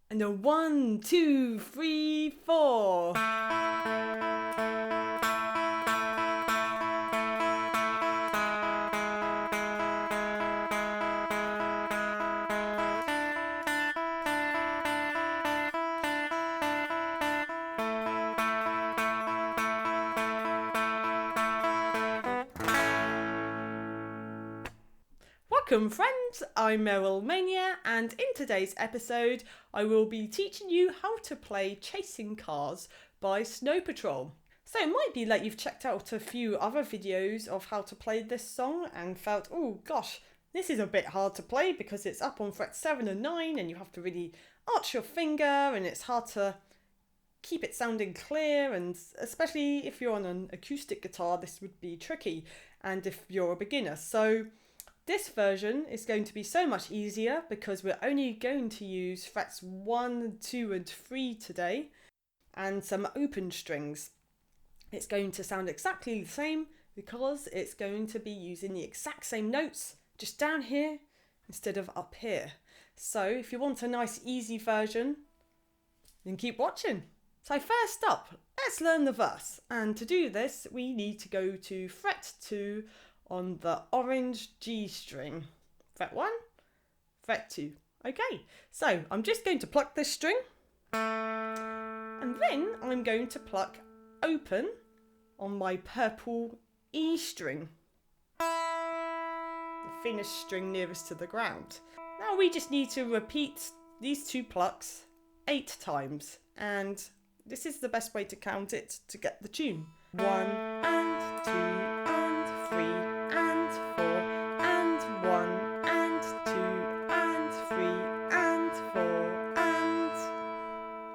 And a 1, 2, 3, 4. Welcome friends, I'm Meryl, Mania, and in today's episode I will be teaching you how to play Chasing Cars by Snow Patrol. So it might be that you've checked out a few other videos of how to play this song and felt, oh gosh, this is a bit hard to play because it's up on fret 7 and 9 and you have to really arch your finger and it's hard to keep it sounding clear, and especially if you're on an acoustic guitar this would be tricky, and if you're a beginner. So this version is going to be so much easier because we're only going to use frets 1, 2 and 3 today and some open strings. It's going to sound exactly the same because it's going to be using the exact same notes just down here instead of up here. So if you want a nice easy version, then keep watching. So first up, let's learn the verse, and to do this we need to go to fret 2 on the orange G string. Fret 1, fret 2. Okay, so I'm just going to pluck this string and then I'm going to pluck open on my purple E string, the thinnest string nearest to the ground. Now we just need to repeat these two plucks 8 times, and this is the best way to count it to get the tune. 1 and 2 and 3 and 4 and 1 and 2 and 3 and 4 and...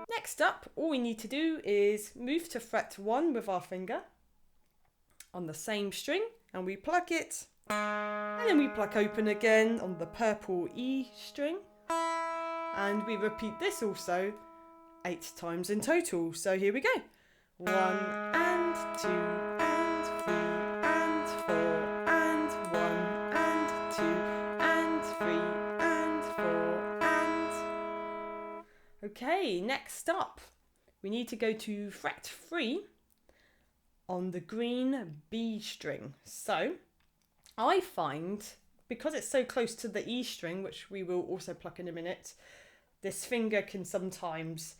Next up, all we need to do is move to fret 1 with our finger on the same string and we pluck it, and then we pluck open again on the purple E string, and we repeat this also 8 times in total. So here we go. 1 and 2 and 3 and 4 and 1 and 2 and 3 and 4 and... Okay, next up we need to go to fret 3 on the green B string. So I find, because it's so close to the E string, which we will also pluck in a minute, this finger can sometimes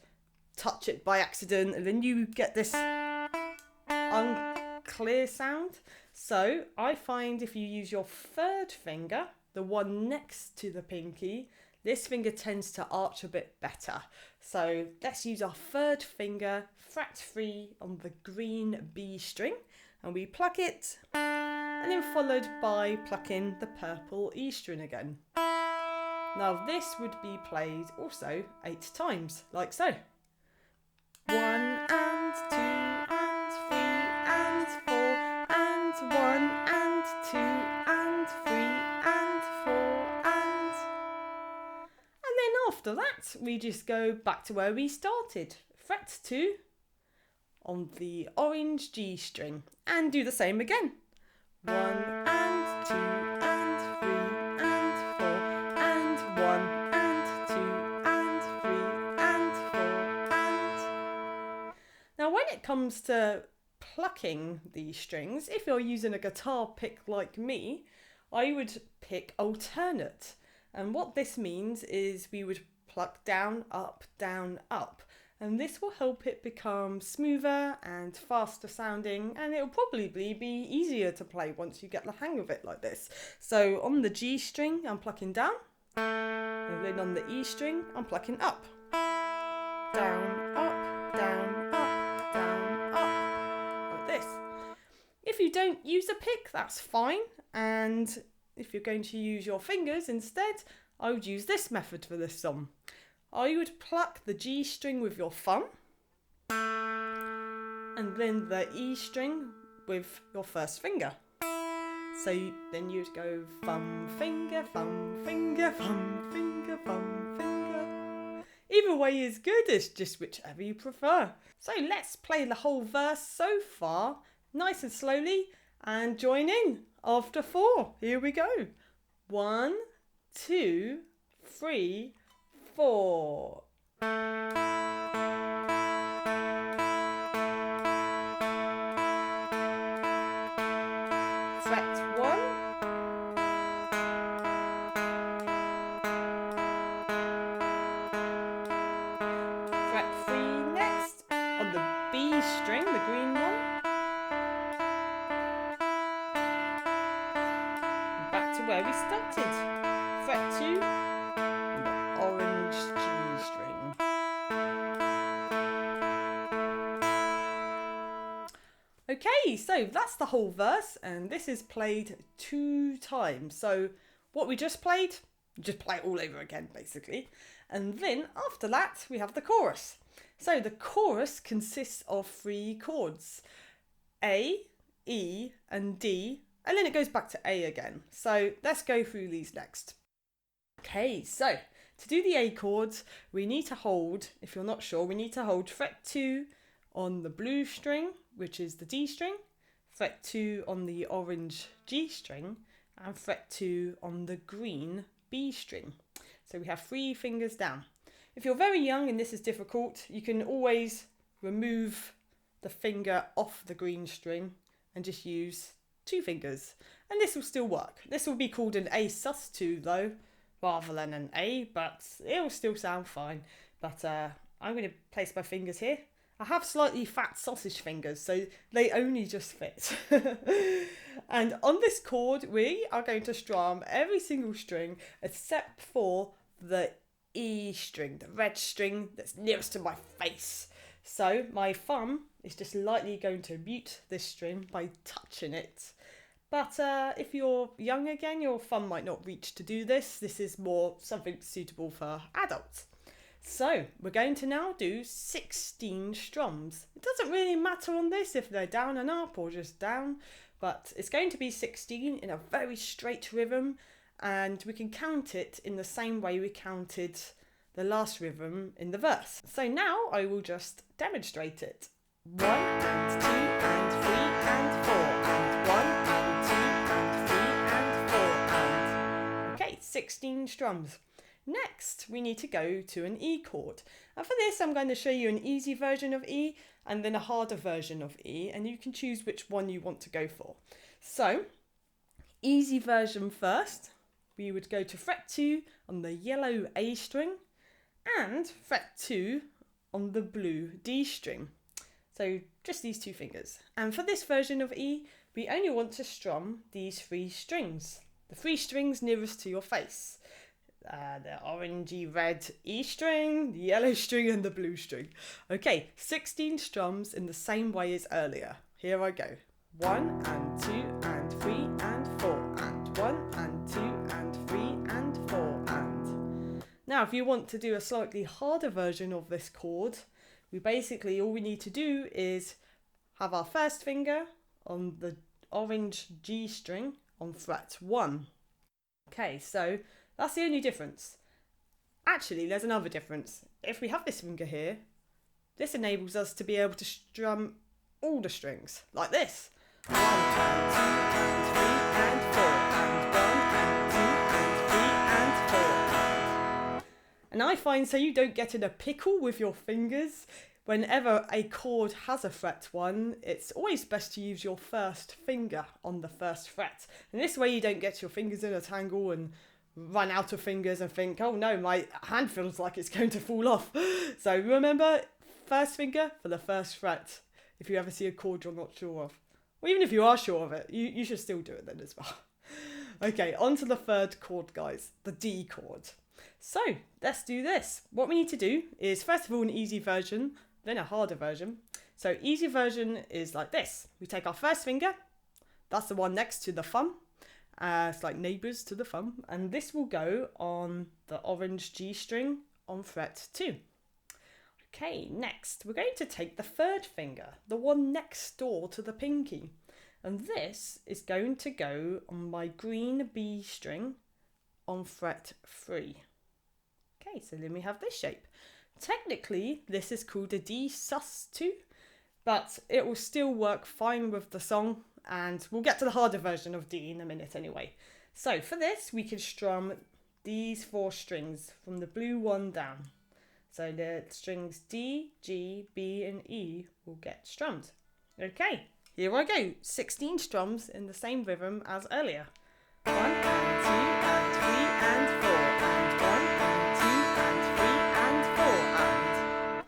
touch it by accident and then you get this unclear sound. So I find if you use your third finger, the one next to the pinky, this finger tends to arch a bit better. So let's use our third finger, fret 3 on the green B string, and we pluck it, and then followed by plucking the purple E string again. Now this would be played also 8 times, like so. 1 and 2 and 3 and 4 and 1 and 2 and 3 and 4 and... And then after that we just go back to where we started. Fret 2 on the orange G string and do the same again. 1 and 2 and 3 and 4 and 1 and 2 and 3 and 4 and... Now when it comes to plucking these strings, if you're using a guitar pick like me, I would pick alternate. And what this means is we would pluck down, up, and this will help it become smoother and faster sounding, and it'll probably be easier to play once you get the hang of it like this. So on the G string I'm plucking down, and then on the E string I'm plucking up. Down, up, down, up, down, up, like this. If you don't use a pick, that's fine, and if you're going to use your fingers instead, I would use this method for this song. I would pluck the G string with your thumb and then the E string with your first finger. So then you'd go thumb, finger, thumb, finger, thumb, finger, thumb, finger. Either way is good, it's just whichever you prefer. So let's play the whole verse so far, nice and slowly, and join in after 4. Here we go. 1, 2, 3, 4. string, the green one. Back to where we started. Fret 2, the orange G string. Okay, so that's the whole verse, and this is played 2 times. So what we just played, just play it all over again, basically. And then after that, we have the chorus. So the chorus consists of 3 chords, A, E, and D, and then it goes back to A again. So let's go through these next. Okay, so to do the A chords, we need to hold, if you're not sure, we need to hold fret 2 on the blue string, which is the D string, fret 2 on the orange G string, and fret 2 on the green B string. So we have 3 fingers down. If you're very young and this is difficult, you can always remove the finger off the green string and just use 2 fingers. And this will still work. This will be called an A sus2 though, rather than an A, but it will still sound fine. But I'm going to place my fingers here. I have slightly fat sausage fingers, so they only just fit. And on this chord, we are going to strum every single string except for the E string, the red string that's nearest to my face. So my thumb is just lightly going to mute this string by touching it. But if you're young again, your thumb might not reach to do this. This is more something suitable for adults. So we're going to now do 16 strums. It doesn't really matter on this if they're down and up or just down, but it's going to be 16 in a very straight rhythm, and we can count it in the same way we counted the last rhythm in the verse. So now I will just demonstrate it. 1 and 2 and 3 and 4 and 1 and 2 and 3 and 4 and... Okay, 16 strums. Next, we need to go to an E chord. And for this, I'm going to show you an easy version of E and then a harder version of E, and you can choose which one you want to go for. So, easy version first, we would go to fret 2 on the yellow A string and fret 2 on the blue D string. So, just these 2 fingers. And for this version of E, we only want to strum these 3 strings. The 3 strings nearest to your face. The orangey red E string, the yellow string and the blue string. Okay, 16 strums in the same way as earlier. Here I go. 1 and 2 and 3 and 4 and 1 and 2 and 3 and 4 and... Now if you want to do a slightly harder version of this chord, we basically, all we need to do is have our first finger on the orange G string on fret 1. Okay, so that's the only difference. Actually, there's another difference. If we have this finger here, this enables us to be able to strum all the strings, like this. 1 and 2 and 3 and 4 and 1 and 2 and 3 and 4. And I find so you don't get in a pickle with your fingers. Whenever a chord has a fret 1, it's always best to use your first finger on the first fret. And this way you don't get your fingers in a tangle and run out of fingers and think, oh no, my hand feels like it's going to fall off. So remember, first finger for the first fret if you ever see a chord you're not sure of. Or even if you are sure of it, you should still do it then as well. Okay, on to the third chord, guys, the D chord. So let's do this. What we need to do is, first of all, an easy version, then a harder version. So easy version is like this. We take our first finger, that's the one next to the thumb. It's like neighbours to the thumb, and this will go on the orange G string on fret 2. Okay, next we're going to take the third finger, the one next door to the pinky, and this is going to go on my green B string on fret 3. Okay, so then we have this shape. Technically, this is called a D sus2, but it will still work fine with the song. And we'll get to the harder version of D in a minute anyway. So for this, we can strum these 4 strings from the blue one down. So the strings D, G, B and E will get strummed. Okay, here I go. 16 strums in the same rhythm as earlier. 1 and 2 and 3 and 4 and 1 and 2 and 3 and 4 and...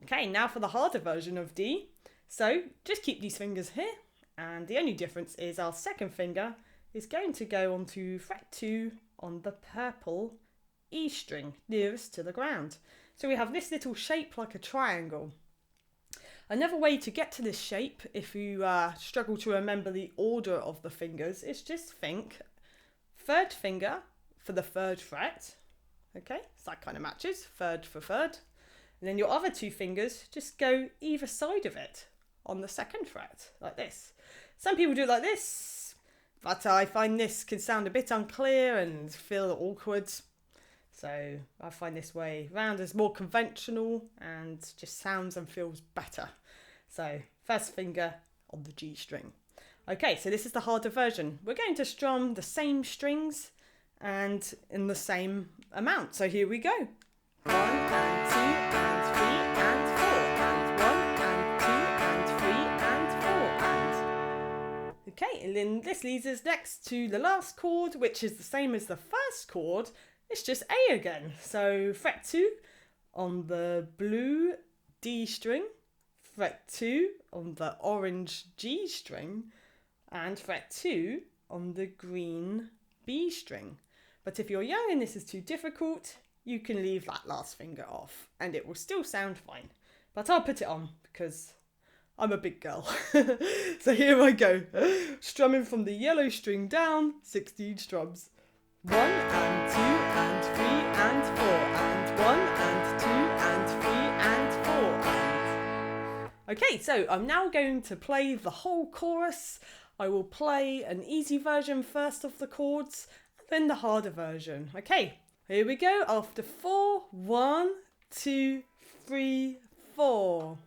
Okay, Okay, now for the harder version of D. So just keep these fingers here, and the only difference is our second finger is going to go onto fret 2 on the purple E string nearest to the ground. So we have this little shape like a triangle. Another way to get to this shape, if you struggle to remember the order of the fingers, is just think third finger for the third fret. Okay, so that kind of matches, third for third. And then your other two fingers just go either side of it on the second fret, like this. Some people do it like this, but I find this can sound a bit unclear and feel awkward. So I find this way round is more conventional and just sounds and feels better. So first finger on the G string. Okay, so this is the harder version. We're going to strum the same strings and in the same amount. So here we go. 1 and 2 and 3 and 4 and 1 and 2 and 3 and 4 and... Okay, and then this leads us next to the last chord, which is the same as the first chord. It's just A again. So fret 2 on the blue D string, fret 2 on the orange G string, and fret 2 on the green B string. But if you're young and this is too difficult, you can leave that last finger off and it will still sound fine. But I'll put it on because I'm a big girl. So here I go, strumming from the yellow string down, 16 strums. 1 and 2 and 3 and 4 and 1 and 2 and 3 and 4 and... Okay, so I'm now going to play the whole chorus. I will play an easy version first of the chords, and then the harder version. Okay, here we go. After 4, 1, 2, 3, 4.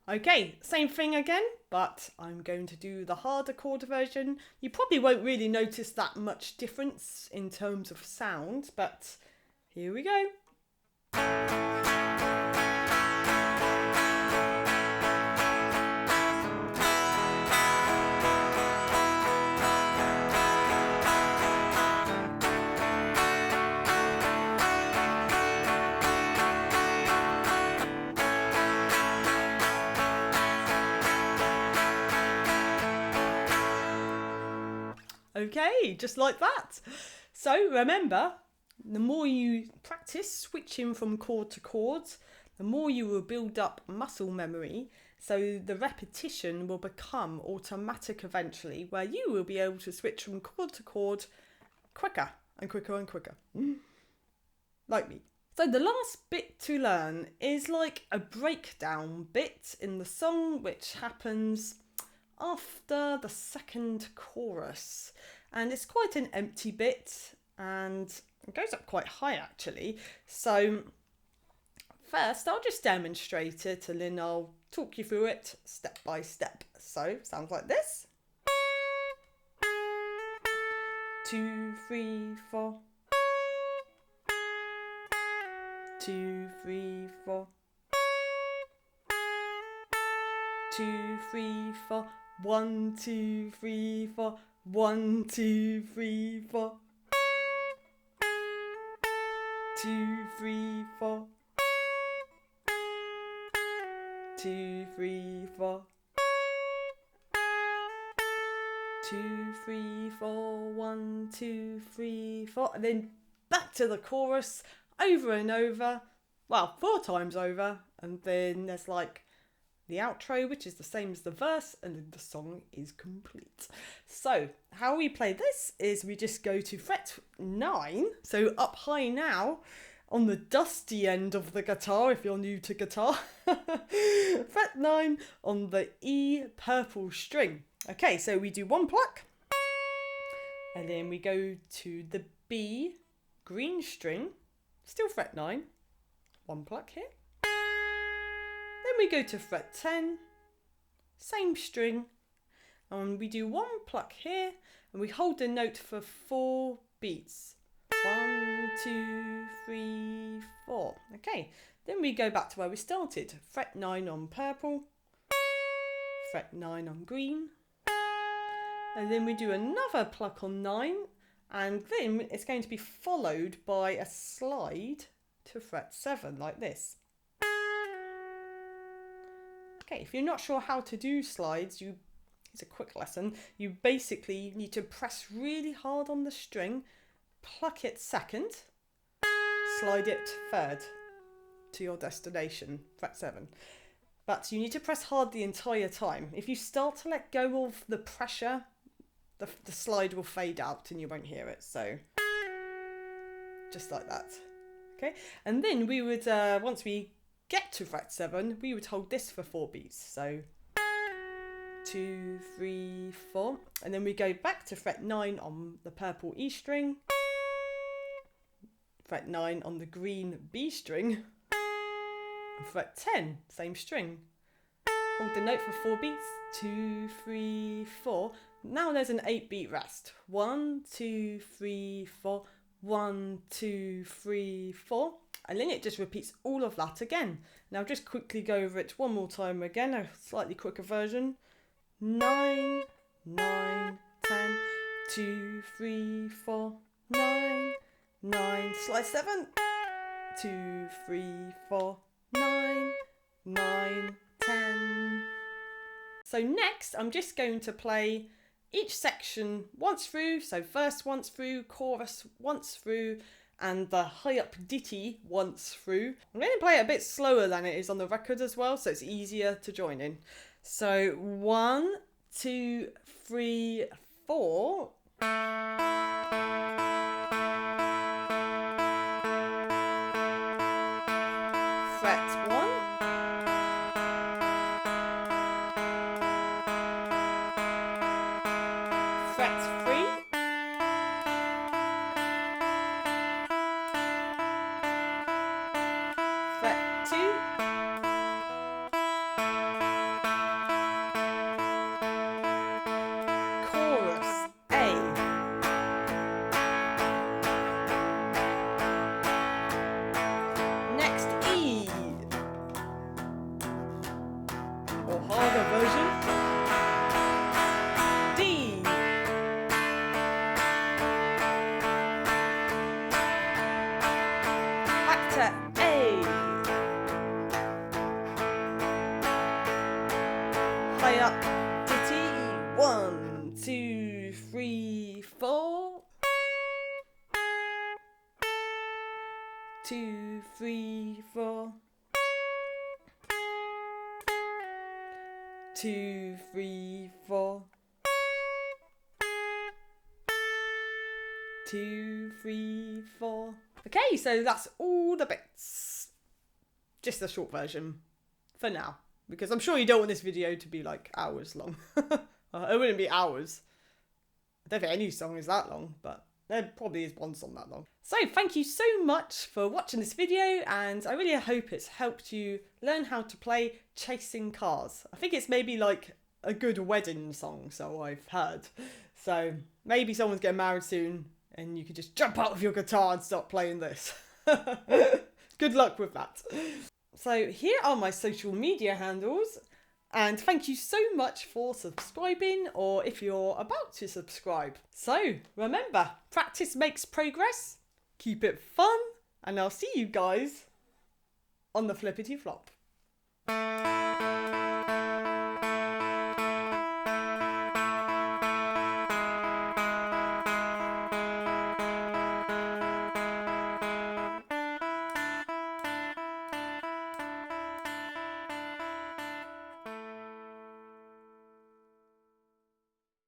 Okay, same thing again, but I'm going to do the harder chord version. You probably won't really notice that much difference in terms of sound, but here we go. Okay, just like that. So remember, the more you practice switching from chord to chord, the more you will build up muscle memory. So the repetition will become automatic eventually, where you will be able to switch from chord to chord quicker and quicker and quicker. Like me. So the last bit to learn is like a breakdown bit in the song, which happens after the second chorus, and it's quite an empty bit and it goes up quite high actually. So first I'll just demonstrate it and then I'll talk you through it step by step. So it sounds like this. 2, 3, 4. 2, 3, 4. 2, 3, 4. 1, 2, 3, 4. 1, 2, 3, 4. 2, 3, 4. 2, 3, 4. 2, 3, 4. 1, 2, 3, 4. And then back to the chorus over and over. Well, 4 times over. And then there's like the outro, which is the same as the verse, and then the song is complete. So how we play this is we just go to fret 9, so up high now on the dusty end of the guitar if you're new to guitar. Fret 9 on the E purple string. Okay, so we do 1 pluck and then we go to the B green string, still fret 9, 1 pluck here. Then we go to fret 10, same string, And we do 1 pluck here, and we hold the note for 4 beats. 1, 2, 3, 4. Okay, then we go back to where we started. Fret 9 on purple, fret 9 on green, and then we do another pluck on 9, and then it's going to be followed by a slide to fret 7 like this. Okay, if you're not sure how to do slides, it's a quick lesson. You basically need to press really hard on the string, pluck it 2nd, slide it 3rd to your destination, fret 7. But you need to press hard the entire time. If you start to let go of the pressure, the slide will fade out and you won't hear it. So just like that. Okay, and then we would, once we get to fret 7, we would hold this for 4 beats. So 2, 3, 4, and then we go back to fret 9 on the purple E string, fret 9 on the green B string, and fret 10, same string. Hold the note for 4 beats, 2, 3, 4. Now there's an 8-beat rest. 1, 2, 3, 4, 1, 2, 3, 4. And then it just repeats all of that again. Now just quickly go over it one more time again, a slightly quicker version. 9, 9, 10, 2, 3, 4, 9, 9, slide 7, 2, 3, 4, 9, 9, 10. So next I'm just going to play each section once through, so verse once through, chorus once through, and the high up ditty once through. I'm going to play it a bit slower than it is on the record as well, so it's easier to join in. So 1, 2, 3, 4. Fret 1. Fret 3. Fret 2. Chorus A. Next E. Or harder version. D. Back to A. High up ditty. 1, 2, 3, 4. 2, 3, 4. 2, 3, 4. 2, 3, 4. Okay, so that's all the bits. Just a short version for now, because I'm sure you don't want this video to be like hours long. It wouldn't be hours. I don't think any song is that long, but there probably is one song that long. So thank you so much for watching this video, and I really hope it's helped you learn how to play Chasing Cars. I think it's maybe like a good wedding song, so I've heard. So maybe someone's getting married soon and you could just jump out of your guitar and start playing this. Good luck with that. So here are my social media handles. And thank you so much for subscribing, or if you're about to subscribe. So remember, practice makes progress, keep it fun, and I'll see you guys on the flippity flop.